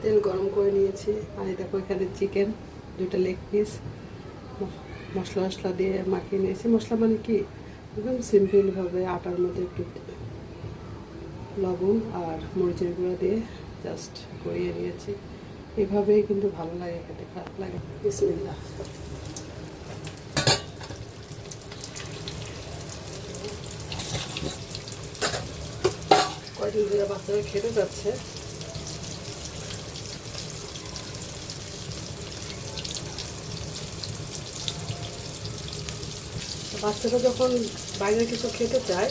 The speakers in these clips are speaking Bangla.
তেল গরম করে নিয়েছি। আর এই দেখো এখানে চিকেন 2টা লেগ পিস মশলা মশলা দিয়ে মাখিয়ে নিয়েছি। মশলা মানে কি, একদম সিম্পলভাবে আটার মধ্যে একটু লবণ আর মরিচের গুঁড়া দিয়ে জাস্ট করিয়ে নিয়েছি। এভাবেই কিন্তু ভালো লাগে খেতে, খারাপ লাগে। বিসমিল্লাহ। কয়দিন ধরে বাচ্চারা খেতে যাচ্ছে। বাচ্চারা যখন বাইরের কিছু খেতে চায়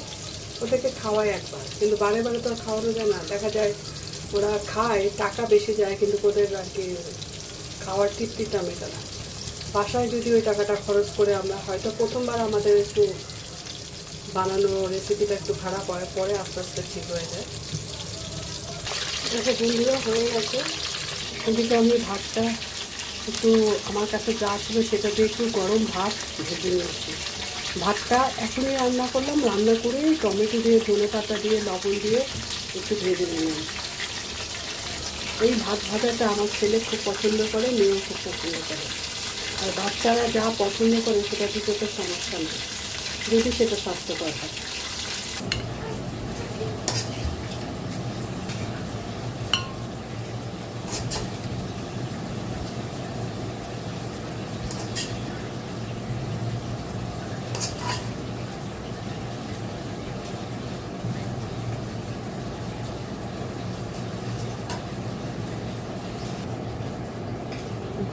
ওদেরকে খাওয়ায় একবার, কিন্তু বারে বারে তো আর খাওয়ানো যায় না। দেখা যায় ওরা খায়, টাকা বেশি যায়, কিন্তু ওদের আর কি খাওয়ার তৃপ্তিটা মেটে না। বাসায় যদি ওই টাকাটা খরচ করে আমরা হয়তো প্রথমবার আমাদের একটু বানানো রেসিপিটা একটু খারাপ হয়, পরে আস্তে আস্তে ঠিক হয়ে যায়। দেখো বন্ধুরা হয়ে গেছে। এদিকে আমি ভাতটা একটু, আমার কাছে যা ছিল সেটা দিয়ে একটু গরম ভাত ভেজে নিয়েছি। ভাতটা এখনই রান্না করলাম, রান্না করে টমেটো দিয়ে ধনেপাতা দিয়ে লবণ দিয়ে একটু ভেজে নিলাম। এই ভাত ভাজাটা আমার ছেলে খুব পছন্দ করে, মেয়েও খুব পছন্দ করে। আর বাচ্চারা যা পছন্দ করে সেটা দিতে তো সমস্যা নেই, যদি সেটা স্বাস্থ্যকর হয়।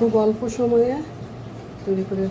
খুব অল্প সময়ে তৈরি করে